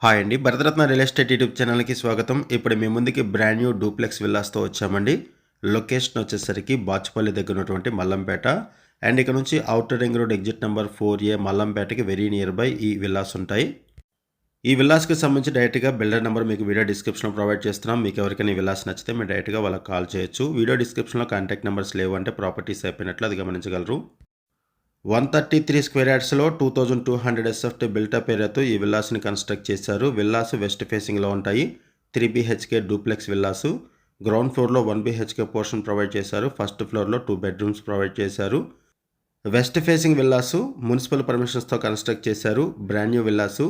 Hi అండి. Bharat Ratna real estate YouTube ఛానల్‌కి స్వాగతం. ఇప్పుడు మీ ముందుకి బ్రాండ్ న్యూ డూప్లెక్స్ విల్లాస్‌తో వచ్చామండి. లొకేషన్ వచ్చేసరికి బాచుపల్లి దగ్గర ఉన్నటువంటి మల్లంపేట. అండ్ ఇక్కడ నుంచి outer ring road exit number 4A మల్లంపేటకి వెరీ నియర్ బై ఈ విల్లాస్ ఉంటాయి. ఈ విల్లాస్‌కి సంబంధించి డైరెక్ట్‌గా బిల్డర్ నంబర్ మీకు వీడియో డిస్క్రిప్షన్‌లో ప్రొవైడ్ చేస్తున్నాం. మీకు ఎవరికైనా ఈ విల్లాస్ నచ్చితే మీరు డైరెక్ట్‌గా వాళ్ళకి కాల్ చేయొచ్చు. వీడియో డిస్క్రిప్షన్‌లో కాంటాక్ట్ నంబర్స్ లేవు అంటే ప్రాపర్టీస్ అయిపోయినట్లు అది గమనించగలరు. 133 స్క్వేర్ యార్డ్స్‌లో 2200 ఎస్ఎఫ్టీ బిల్టప్ ఏరియాతో ఈ విల్లాస్‌ని కన్స్ట్రక్ట్ చేశారు. విల్లాస్ వెస్ట్ ఫేసింగ్‌లో ఉంటాయి. 3 BHK డూప్లెక్స్ విల్లాసు. గ్రౌండ్ ఫ్లోర్‌లో 1 BHK పోర్షన్ ప్రొవైడ్ చేశారు. ఫస్ట్ ఫ్లోర్‌లో 2 బెడ్రూమ్స్ ప్రొవైడ్ చేశారు. వెస్ట్ ఫేసింగ్ విల్లాసు మున్సిపల్ పర్మిషన్స్‌తో కన్స్ట్రక్ట్ చేశారు. Brand new villas.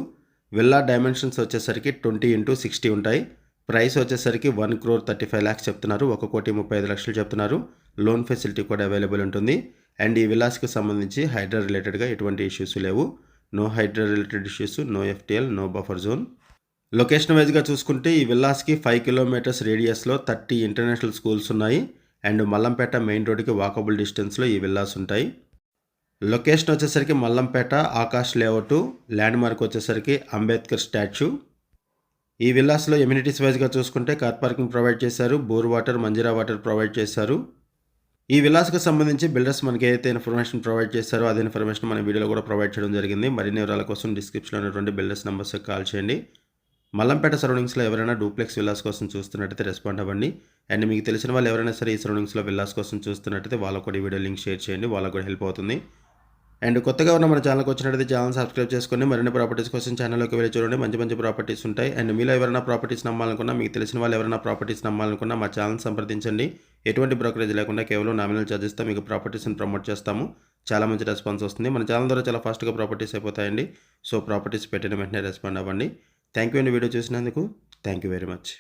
Villa dimensions వచ్చేసరికి 20x60 ఉంటాయి. ప్రైస్ వచ్చేసరికి 1,35,00,000 చెప్తున్నారు. 1,35,00,000 చెప్తున్నారు. లోన్ ఫెసిలిటీ కూడా అవైలబుల్ ఉంటుంది. అండ్ ఈ విల్లాస్కి సంబంధించి హైడ్రా రిలేటెడ్గా ఎటువంటి ఇష్యూస్ లేవు. No Hydraa related issues, no FTL, no buffer zone. Location వైజ్గా చూసుకుంటే ఈ విల్లాస్కి 5 కిలోమీటర్స్ రేడియస్లో 30 ఇంటర్నేషనల్ స్కూల్స్ ఉన్నాయి. అండ్ మల్లంపేట మెయిన్ రోడ్కి వాకబుల్ డిస్టెన్స్లో ఈ విల్లాస్ ఉంటాయి. లొకేషన్ వచ్చేసరికి Mallampet Akash layout. Landmark వచ్చేసరికి అంబేద్కర్ స్టాచ్యూ. ఈ విల్లాస్లో ఎమ్యూనిటీస్ వైజ్గా చూసుకుంటే కార్ పార్కింగ్ ప్రొవైడ్ చేశారు. Bore water, Manjira water provide చేశారు. ఈ విల్లాస్కి సంబంధించి బిల్డర్స్ మనకి ఏదైతే ఇన్ఫర్మేషన్ ప్రొవైడ్ చేశారో అదే ఇన్ఫర్మేషన్ మన వీడియోలో కూడా ప్రొవైడ్ చేయడం జరిగింది. మరిన్ని వివరాల కోసం డిస్క్రిప్షన్లో ఉన్నటువంటి బిల్డర్స్ నెంబర్స్కి కాల్ చేయండి. మల్లంపేట సరౌండింగ్స్లో ఎవరైనా డూప్లెక్స్ విల్లాస్ కోసం చూస్తున్నట్టయితే రెస్పాండ్ అవ్వండి. అండ్ మీకు తెలిసిన వాళ్ళు ఎవరైనా సరే ఈ సరౌండింగ్స్లో విల్లాస్ కోసం చూస్తున్నట్టయితే వాళ్ళకు కూడా ఈ వీడియో లింక్ షేర్ చేయండి. వాళ్ళకు కూడా హెల్ప్ అవుతుంది. అండ్ కొత్తగా ఉన్న మన ఛానల్కి వచ్చినట్టయితే ఛానల్ సబ్స్క్రైబ్ చేసుకొని మరిన్ని ప్రాపర్టీస్ కోసం ఛానల్లోకి వెళ్ళి చూడండి. మంచి మంచి ప్రాపర్టీస్ ఉంటాయి. అండ్ మీలో ఎవరైనా ప్రాపర్టీస్ నమ్మాలనుకున్నా, మీకు తెలిసిన వాళ్ళు ఎవరైనా ప్రాపర్టీస్ నమ్మాలనుకున్నా మా ఛానల్ సంప్రదించండి. ఎటువంటి బ్రోకరేజ్ లేకుండా కేవలం నామినల్ ఛార్జెస్తో మీకు ప్రాపర్టీస్ని ప్రమోట్ చేస్తాము. చాలా మంచి రెస్పాన్స్ వస్తుంది. మన ఛానల్ ద్వారా చాలా ఫాస్ట్గా ప్రాపర్టీస్ అయిపోతాయండి. సో ప్రాపర్టీస్ పెట్టిన వెంటనే రెస్పాండ్ అవ్వండి. థ్యాంక్ యూ అండి వీడియో చూసినందుకు. Thank you very much.